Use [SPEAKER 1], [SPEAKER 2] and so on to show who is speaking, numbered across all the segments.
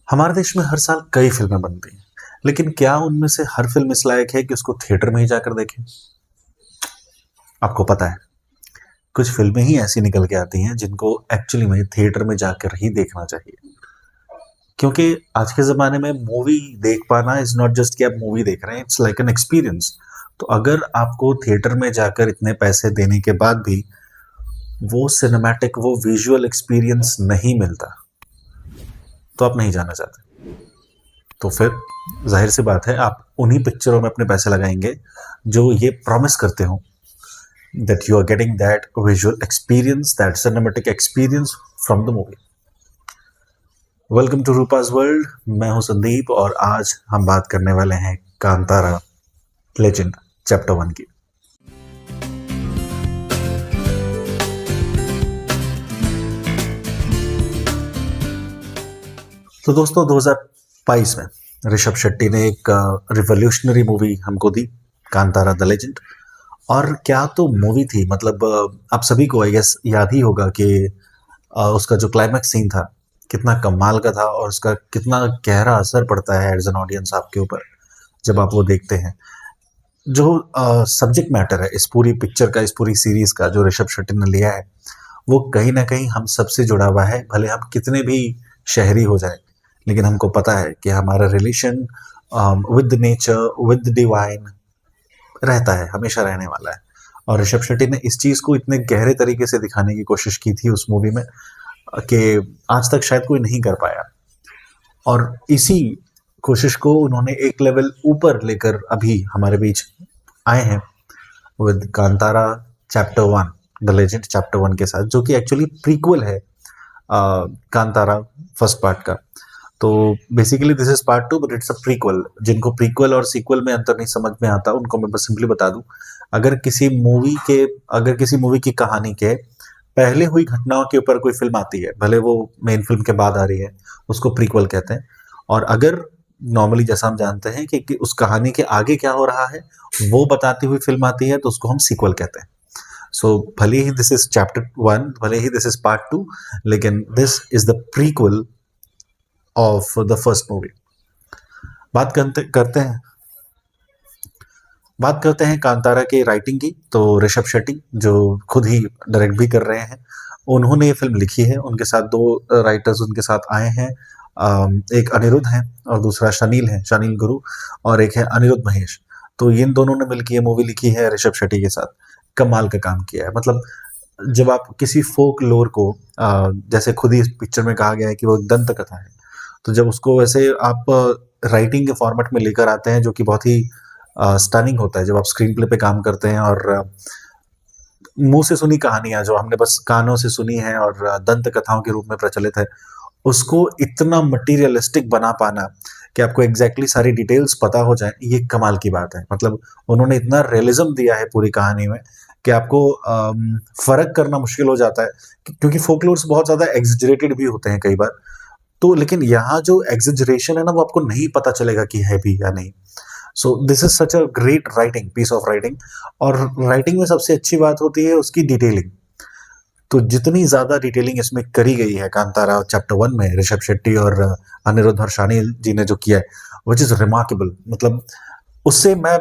[SPEAKER 1] हमारे देश में हर साल कई फिल्में बनती हैं, लेकिन क्या उनमें से हर फिल्म इस लायक है कि उसको थिएटर में ही जाकर देखें? आपको पता है, कुछ फिल्में ही ऐसी निकल के आती हैं जिनको एक्चुअली में थिएटर में जाकर ही देखना चाहिए। क्योंकि आज के ज़माने में मूवी देख पाना इज़ नॉट जस्ट कि आप मूवी देख रहे हैं, इट्स लाइक एन एक्सपीरियंस। तो अगर आपको थिएटर में जाकर इतने पैसे देने के बाद भी वो सिनेमैटिक, वो विजुअल एक्सपीरियंस नहीं मिलता, तो आप नहीं जाना चाहते। तो फिर ज़ाहिर सी बात है, आप उन्हीं पिक्चरों में अपने पैसे लगाएंगे जो ये प्रॉमिस करते हो that you are getting that visual experience, that cinematic experience from the movie. Welcome to Rupa's world. मैं हूं संदीप और आज हम बात करने वाले हैं कांतारा लेजेंड चैप्टर 1 की। तो दोस्तों, 2022 में ऋषभ शेट्टी ने एक रिवोल्यूशनरी मूवी हमको दी, कांतारा द लेजेंड। और क्या तो मूवी थी, मतलब आप सभी को आई गेस याद ही होगा कि उसका जो क्लाइमैक्स सीन था कितना कमाल का था और उसका कितना गहरा असर पड़ता है एज एन ऑडियंस आपके ऊपर जब आप वो देखते हैं। जो सब्जेक्ट मैटर है इस पूरी पिक्चर का, इस पूरी सीरीज का, जो ऋषभ शेट्टी ने लिया है, वो कहीं ना कहीं हम सबसे जुड़ा हुआ है। भले हम कितने भी शहरी हो जाए, लेकिन हमको पता है कि हमारा relation with nature, with divine रहता है, हमेशा रहने वाला है। और ऋषभ शेट्टी ने इस चीज़ को इतने गहरे तरीके से दिखाने की कोशिश की थी उस मूवी में कि आज तक शायद कोई नहीं कर पाया। और इसी कोशिश को उन्होंने एक लेवल ऊपर लेकर अभी हमारे बीच आए हैं with Kantara chapter 1, the legend chapter 1 के साथ, जो कि एक्चुअली प्रीक्वल है कांतारा फर्स्ट पार्ट का। तो basically this is part 2 but it's a prequel. जिनको प्रीक्वल और सीक्वल में अंतर नहीं समझ में आता, उनको मैं बस सिंपली बता दूं, अगर किसी मूवी की कहानी के पहले हुई घटनाओं के ऊपर कोई फिल्म आती है, भले वो मेन फिल्म के बाद आ रही है, उसको प्रीक्वल कहते हैं। और अगर नॉर्मली जैसा हम जानते हैं कि उस कहानी के आगे क्या हो रहा है वो बताती हुई फिल्म आती है, तो उसको हम सीक्वल कहते हैं। सो भले ही दिस इज चैप्टर 1, भले ही दिस इज पार्ट 2, लेकिन this is the prequel of the first movie. बात करते हैं कांतारा के राइटिंग की। तो ऋषभ शेट्टी, जो खुद ही डायरेक्ट भी कर रहे हैं, उन्होंने ये फिल्म लिखी है। उनके साथ दो राइटर्स उनके साथ आए हैं, एक अनिरुद्ध हैं और दूसरा शनील गुरु, और एक है अनिरुद्ध महेश। तो इन दोनों ने मिलकर ये मूवी लिखी है ऋषभ शेट्टी के साथ। कमाल का काम किया है। मतलब जब आप किसी फोक लोर को, जैसे खुद ही इस पिक्चर में कहा गया है कि वो दंत कथा है, तो जब उसको वैसे आप राइटिंग के फॉर्मेट में लेकर आते हैं, जो कि बहुत ही स्टनिंग होता है जब आप स्क्रीन प्ले पे काम करते हैं। और मुंह से सुनी कहानियां जो हमने बस कानों से सुनी है और दंत कथाओं के रूप में प्रचलित है, उसको इतना मटीरियलिस्टिक बना पाना कि आपको एग्जैक्टली सारी डिटेल्स पता हो जाए, ये कमाल की बात है। मतलब उन्होंने इतना रियलिज्म दिया है पूरी कहानी में कि आपको फर्क करना मुश्किल हो जाता है, क्योंकि फोकलोर्स बहुत ज्यादा एग्जेजरेटेड भी होते हैं कई बार। तो लेकिन यहाँ जो एग्जेजरेशन है ना, वो आपको नहीं पता चलेगा कि है भी या नहीं। So this is such a great writing, piece of writing. और राइटिंग में सबसे अच्छी बात होती है उसकी डिटेलिंग। तो जितनी ज्यादा डिटेलिंग इसमें करी गई है कांतारा चैप्टर 1 में, ऋषभ शेट्टी और अनिरुद्ध और शानील जी ने जो किया है, विच इज रिमार्केबल। मतलब उससे मैं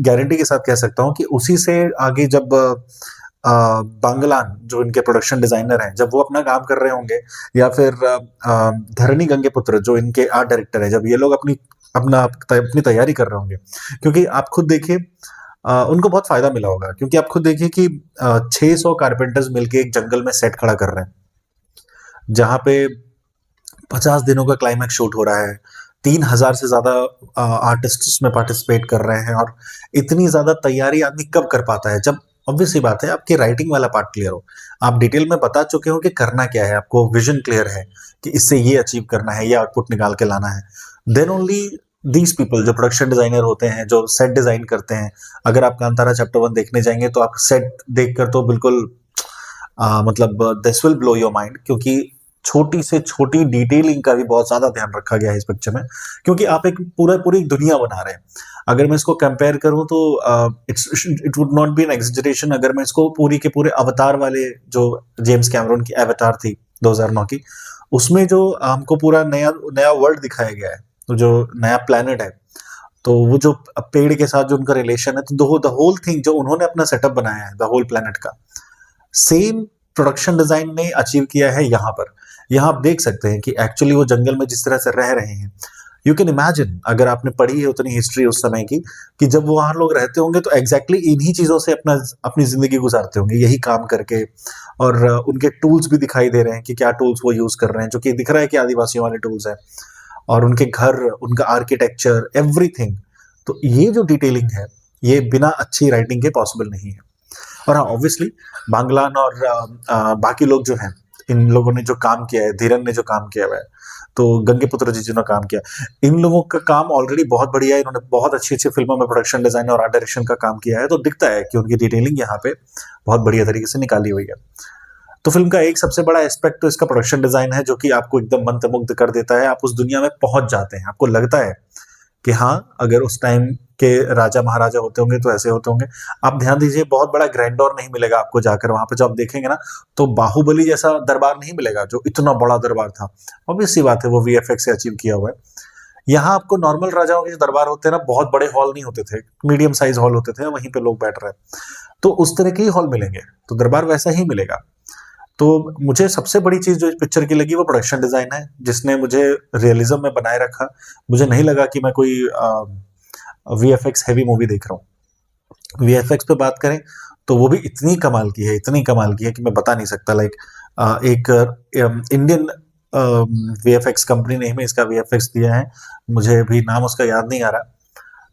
[SPEAKER 1] गारंटी के साथ कह सकता हूँ कि उसी से आगे जब बांगलान, जो इनके प्रोडक्शन डिजाइनर हैं, जब वो अपना काम कर रहे होंगे, या फिर धरणी गंगेपुत्र जो इनके आर्ट डायरेक्टर हैं, जब ये लोग अपनी तैयारी कर रहे होंगे, क्योंकि आप खुद देखिए, उनको बहुत फायदा मिला होगा। क्योंकि आप खुद देखिए कि 600 कारपेंटर्स मिलके एक जंगल में सेट खड़ा कर रहे हैं, जहां पे 50 दिनों का क्लाइमैक्स शूट हो रहा है, 3000 से ज्यादा आर्टिस्ट उसमें पार्टिसिपेट कर रहे हैं। और इतनी ज्यादा तैयारी आदमी कब कर पाता है? जब ऑब्वियस सी बात है आपकी राइटिंग वाला पार्ट क्लियर हो, आप डिटेल में बता चुके हो कि करना क्या है, आपको विजन क्लियर है कि इससे ये अचीव करना है, ये आउटपुट निकाल के लाना है। देन ओनली दीज पीपल, जो प्रोडक्शन डिजाइनर होते हैं, जो सेट डिजाइन करते हैं, अगर आप कांतारा चैप्टर 1 देखने जाएंगे तो आप सेट देखकर तो बिल्कुल मतलब this will blow your mind, क्योंकि छोटी से छोटी डिटेलिंग का भी बहुत ज्यादा ध्यान रखा गया है इस पिक्चर में। क्योंकि आप एक पूरी दुनिया बना रहे हैं। अगर मैं इसको कंपेयर करूं तो it would not be an exaggeration अगर मैं इसको पूरी के पूरे अवतार वाले, जो जेम्स कैमरून की एवतार थी 2009 की, उसमें जो हमको पूरा नया नया वर्ल्ड दिखाया गया है, तो जो नया प्लेनेट है, तो वो जो पेड़ के साथ जो उनका रिलेशन है, तो द होल थिंग जो उन्होंने अपना सेटअप बनाया है द होल प्लेनेट का, सेम प्रोडक्शन डिजाइन ने अचीव किया है यहाँ पर। यहाँ आप देख सकते हैं कि एक्चुअली वो जंगल में जिस तरह से रह रहे हैं, यू कैन इमेजिन, अगर आपने पढ़ी है उतनी हिस्ट्री उस समय की, कि जब वहां लोग रहते होंगे तो एग्जैक्टली इन्हीं चीजों से अपनी जिंदगी गुजारते होंगे, यही काम करके। और उनके टूल्स भी दिखाई दे रहे हैं कि क्या टूल्स वो यूज कर रहे हैं, जो कि दिख रहा है कि आदिवासियों वाले टूल्स हैं। और उनके घर, उनका आर्किटेक्चर, एवरीथिंग। तो ये जो डिटेलिंग है, ये बिना अच्छी राइटिंग के पॉसिबल नहीं है। और हाँ, ऑब्वियसली बांग्लान और बाकी लोग जो हैं, इन लोगों ने जो काम किया है, धीरन ने जो काम किया हुआ है, तो गंगेपुत्र जी जिन्होंने काम किया, इन लोगों का काम ऑलरेडी बहुत बढ़िया है। इन्होंने बहुत अच्छी अच्छी फिल्मों में प्रोडक्शन डिजाइन और आर्ट डायरेक्शन का काम किया है, तो दिखता है कि उनकी डिटेलिंग यहाँ पे बहुत बढ़िया तरीके से निकाली हुई है। तो फिल्म का एक सबसे बड़ा एस्पेक्ट तो इसका प्रोडक्शन डिजाइन है, जो कि आपको एकदम मंत्रमुग्ध कर देता है। आप उस दुनिया में पहुंच जाते हैं, आपको लगता है कि हाँ, अगर उस टाइम के राजा महाराजा होते होंगे तो ऐसे होते होंगे। आप ध्यान दीजिए, बहुत बड़ा ग्रैंडोर नहीं मिलेगा आपको जाकर वहां पे, जब आप देखेंगे ना, तो बाहुबली जैसा दरबार नहीं मिलेगा जो इतना बड़ा दरबार था। ऑब्वियस सी बात है, वो वीएफएक्स से अचीव किया हुआ है। यहाँ आपको नॉर्मल राजाओं के जो दरबार होते हैं ना, बहुत बड़े हॉल नहीं होते थे, मीडियम साइज हॉल होते थे, वहीं पे लोग बैठ रहे हैं, तो उस तरह के ही हॉल मिलेंगे, तो दरबार वैसा ही मिलेगा। तो मुझे सबसे बड़ी चीज जो इस पिक्चर की लगी वो प्रोडक्शन डिजाइन है, जिसने मुझे रियलिज्म में बनाए रखा। मुझे नहीं लगा कि मैं कोई वीएफएक्स हैवी मूवी देख रहा हूँ। वीएफएक्स पे बात करें तो वो भी इतनी कमाल की है, इतनी कमाल की है कि मैं बता नहीं सकता। लाइक एक इंडियन वीएफएक्स कंपनी ने हमें इसका वीएफएक्स दिया है, मुझे भी नाम उसका याद नहीं आ रहा,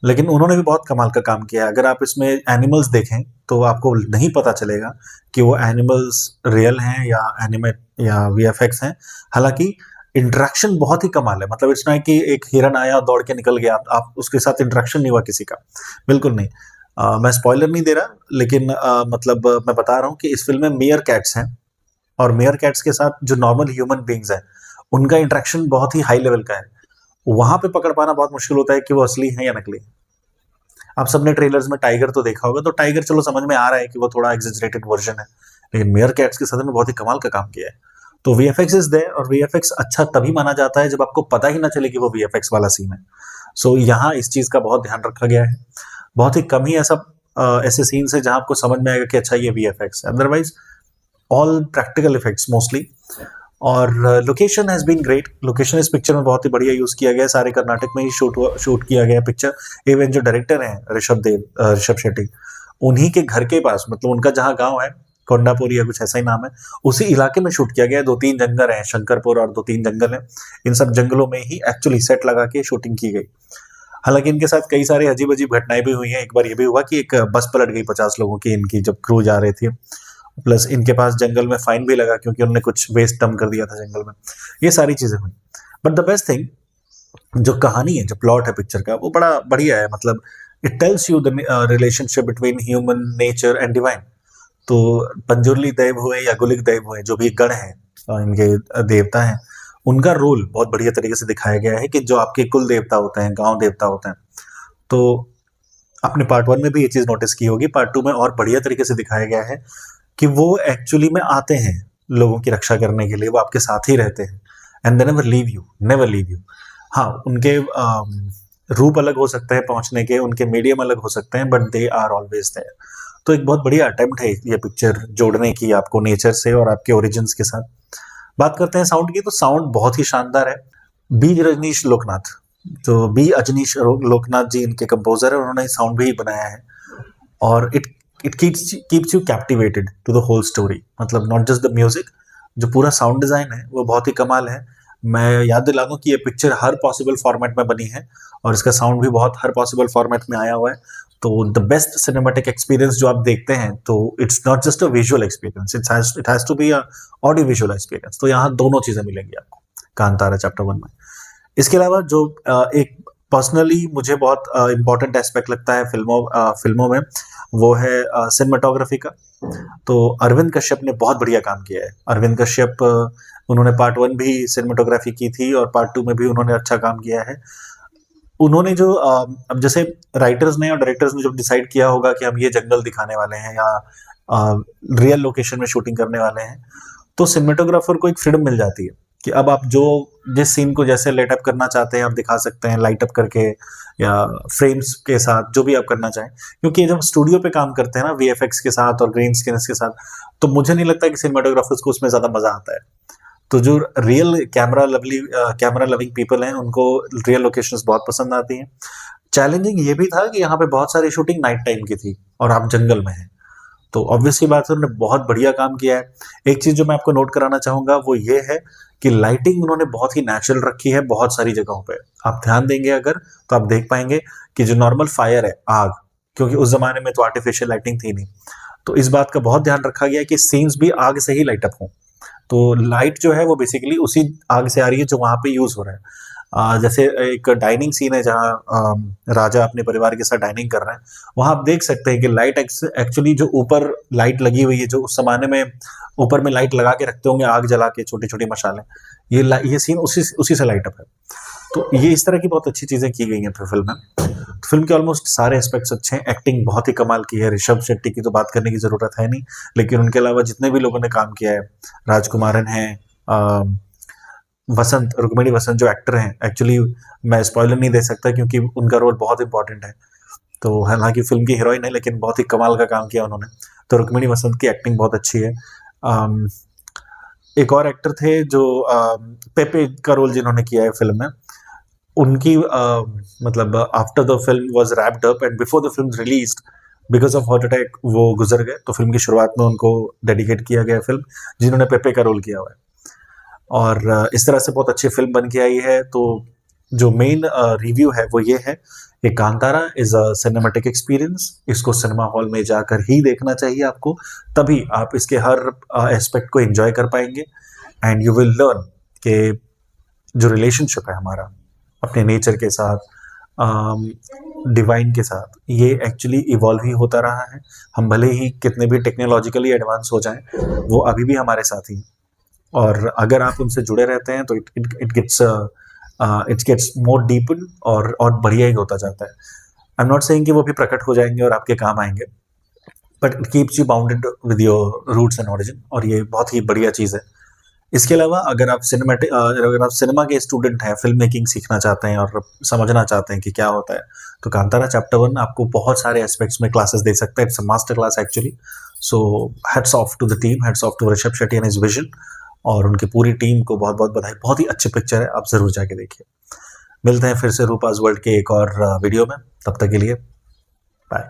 [SPEAKER 1] लेकिन उन्होंने भी बहुत कमाल का काम किया है। अगर आप इसमें एनिमल्स देखें तो आपको नहीं पता चलेगा कि वो एनिमल्स रियल हैं या एनिमेट या वीएफएक्स हैं। हालांकि इंटरेक्शन बहुत ही कमाल है, मतलब इट्स नॉट कि एक हिरन आया दौड़ के निकल गया, आप उसके साथ इंटरेक्शन नहीं हुआ किसी का, बिल्कुल नहीं। मैं स्पॉइलर नहीं दे रहा, लेकिन मतलब मैं बता रहा हूँ कि इस फिल्म में मेयर कैट्स हैं, और मेयर कैट्स के साथ जो नॉर्मल ह्यूमन बींग्स हैं, उनका इंटरेक्शन बहुत ही हाई लेवल का है। वहां पे पकड़ पाना बहुत मुश्किल होता है कि वो असली है या नकली। आप सबने ट्रेलर्स में टाइगर तो देखा होगा, तो टाइगर चलो समझ में आ रहा है कि वो थोड़ा एग्जेजरेटेड वर्जन है, लेकिन मेयर कैट्स के साथ में बहुत ही कमाल का काम किया है। तो वीएफएक्स इज देयर, और वीएफएक्स अच्छा तभी माना जाता है जब आपको पता ही ना चले कि वो वीएफएक्स वाला सीन है। सो यहाँ इस चीज का बहुत ध्यान रखा गया है। बहुत ही कम ही ऐसे सीन्स है जहां आपको समझ में आएगा कि अच्छा ये वीएफएक्स है, otherwise all practical effects mostly. और location has been great. Location इस पिक्चर में बहुत ही बढ़िया यूज किया गया है, सारे कर्नाटक में ही शूट किया गया पिक्चर। इवन जो डायरेक्टर हैं ऋषभ शेट्टी, उन्हीं के घर के पास, मतलब उनका जहाँ गांव है कोंडापुर या कुछ ऐसा ही नाम है, उसी इलाके में शूट किया गया है। 2-3 जंगल हैं, शंकरपुर और 2-3 जंगल हैं, इन सब जंगलों में ही एक्चुअली सेट लगा के शूटिंग की गई। हालांकि इनके साथ कई सारे अजीब अजीब घटनाएं भी हुई हैं। एक बार ये भी हुआ कि एक बस पलट गई 50 लोगों की, इनकी, जब क्रू जा रही थी। प्लस इनके पास जंगल में फाइन भी लगा क्योंकि उन्होंने कुछ वेस्ट डंप कर दिया था जंगल में। ये सारी चीजें हुई। बट द बेस्ट थिंग, जो कहानी है, जो प्लॉट है पिक्चर का, वो बड़ा बढ़िया है। मतलब it tells you the relationship between human nature and divine. तो पंजुर्ली देव हुए या गुलिक देव हुए, जो भी गण हैं, इनके देवता हैं, उनका रोल बहुत बढ़िया तरीके से दिखाया गया है कि जो आपके कुल देवता होते हैं, गांव देवता होते हैं। तो आपने पार्ट 1 में भी ये चीज नोटिस की होगी, पार्ट 2 में और बढ़िया तरीके से दिखाया गया है कि वो एक्चुअली में आते हैं लोगों की रक्षा करने के लिए, वो आपके साथ ही रहते हैं, and they never leave you, never leave you. हाँ, उनके रूप अलग हो सकते हैं पहुंचने के, उनके मीडियम अलग हो सकते हैं, but they are always there. तो एक बहुत बढ़िया अटेम्प्ट है ये पिक्चर जोड़ने की आपको नेचर से और आपके ओरिजिन्स के साथ। बात करते हैं साउंड की, तो साउंड बहुत ही शानदार है। रजनीश लोकनाथ, जो अजनीश लोकनाथ जी इनके कंपोजर है, उन्होंने साउंड भी बनाया है। और it keeps you captivated to the whole story. मतलब नॉट जस्ट द म्यूजिक, जो पूरा साउंड डिजाइन है वो बहुत ही कमाल है। मैं याद दिला दूं कि ये पिक्चर हर पॉसिबल फॉर्मेट में बनी है, और इसका साउंड भी बहुत हर पॉसिबल फॉर्मेट में आया हुआ है। तो द बेस्ट सिनेमैटिक एक्सपीरियंस जो आप देखते हैं, तो it's not just a visual experience, it has to be a audio visual experience. तो यहाँ दोनों चीजें मिलेंगी आपको कांतारा चैप्टर 1 में। इसके अलावा जो एक पर्सनली मुझे बहुत इंपॉर्टेंट एस्पेक्ट लगता है फिल्मों में, वो है सिनेमाटोग्राफी का। तो अरविंद कश्यप ने बहुत बढ़िया काम किया है। अरविंद कश्यप, उन्होंने पार्ट 1 भी सिनेमाटोग्राफी की थी, और पार्ट 2 में भी उन्होंने अच्छा काम किया है। उन्होंने जो अब जैसे राइटर्स ने और डायरेक्टर्स ने जब डिसाइड किया होगा कि हम ये जंगल दिखाने वाले हैं या रियल लोकेशन में शूटिंग करने वाले हैं, तो सिनेमाटोग्राफर को एक फ्रीडम मिल जाती है कि अब आप जो जिस सीन को जैसे लाइट अप करना चाहते हैं आप दिखा सकते हैं, लाइट अप करके या फ्रेम्स के साथ, जो भी आप करना चाहें। क्योंकि जब स्टूडियो पे काम करते हैं ना वीएफएक्स के साथ और ग्रीन स्क्रीन के साथ, तो मुझे नहीं लगता कि सिनेमाटोग्राफर्स को उसमें ज्यादा मजा आता है। तो जो रियल कैमरा लविंग पीपल हैं उनको रियल लोकेशंस बहुत पसंद आती हैं। चैलेंजिंग ये भी था कि यहाँ पे बहुत सारी शूटिंग नाइट टाइम की थी और आप जंगल में हैं, तो ऑब्वियसली बात है उन्होंने बहुत बढ़िया काम किया है। एक चीज जो मैं आपको नोट कराना चाहूंगा वो ये है कि लाइटिंग उन्होंने बहुत ही नेचुरल रखी है बहुत सारी जगहों पे। आप ध्यान देंगे अगर तो आप देख पाएंगे कि जो नॉर्मल फायर है, आग, क्योंकि उस जमाने में तो आर्टिफिशियल लाइटिंग थी नहीं, तो इस बात का बहुत ध्यान रखा गया है कि सीन्स भी आग से ही लाइट अप हों। तो लाइट जो है वो बेसिकली उसी आग से आ रही है जो वहां पे यूज हो रहा है। जैसे एक डाइनिंग सीन है जहाँ राजा अपने परिवार के साथ डाइनिंग कर रहे हैं, वहां आप देख सकते हैं कि लाइट एक्चुअली जो ऊपर लाइट लगी हुई है, जो उस जमाने में ऊपर में लाइट लगा के रखते होंगे आग जला के, छोटी छोटी मशालें, ये सीन उसी उसी से लाइट अप है। तो ये इस तरह की बहुत अच्छी चीजें की गई हैं फिल्म में। फिल्म के ऑलमोस्ट सारे एस्पेक्ट्स अच्छे हैं, एक्टिंग बहुत ही कमाल की है। ऋषभ शेट्टी की तो बात करने की जरूरत है नहीं, लेकिन उनके अलावा जितने भी लोगों ने काम किया है, राजकुमारन है, वसंत, रुक्मिणी वसंत जो एक्टर हैं, एक्चुअली मैं स्पॉइलर नहीं दे सकता क्योंकि उनका रोल बहुत इंपॉर्टेंट है। तो हालांकि फिल्म की हीरोइन है लेकिन बहुत ही कमाल का काम किया उन्होंने। तो रुक्मिणी वसंत की एक्टिंग बहुत अच्छी है। एक और एक्टर थे जो पेपे का रोल जिन्होंने किया है फिल्म में, उनकी मतलब after the film was wrapped up and before the film released, because of heart attack वो गुजर गए। तो फिल्म की शुरुआत में उनको डेडिकेट किया गया फिल्म, जिन्होंने पेपे का रोल किया हुआ है। और इस तरह से बहुत अच्छी फिल्म बन के आई है। तो जो मेन रिव्यू है वो ये है कि Kantara is a cinematic experience. इसको सिनेमा हॉल में जाकर ही देखना चाहिए आपको, तभी आप इसके हर एस्पेक्ट को एंजॉय कर पाएंगे। एंड यू विल लर्न कि जो रिलेशनशिप है हमारा अपने नेचर के साथ, डिवाइन के साथ, ये एक्चुअली इवॉल्व ही होता रहा है। हम भले ही कितने भी टेक्नोलॉजिकली एडवांस हो जाएं, वो अभी भी हमारे साथ ही हैं। और अगर आप उनसे जुड़े रहते हैं तो इट गेट्स मोर डीपन और बढ़िया ही होता जाता है। आई एम नॉट सेइंग कि वो भी प्रकट हो जाएंगे और आपके काम आएंगे, but it keeps you bounded with your roots and origin, और ये बहुत ही बढ़िया चीज़ है। इसके अलावा अगर आप सिनेमा के स्टूडेंट हैं, फिल्म मेकिंग सीखना चाहते हैं और समझना चाहते हैं कि क्या होता है, तो कांतारा चैप्टर 1 आपको बहुत सारे एस्पेक्ट्स में क्लासेस दे सकता है। It's a master class actually. So heads off to the team, heads off to Rishabh Shetty and his vision, और उनकी पूरी टीम को बहुत बहुत बधाई। बहुत ही अच्छी पिक्चर है, आप जरूर जाके देखिए। मिलते हैं फिर से रूपास वर्ल्ड के एक और वीडियो में, तब तक के लिए बाय।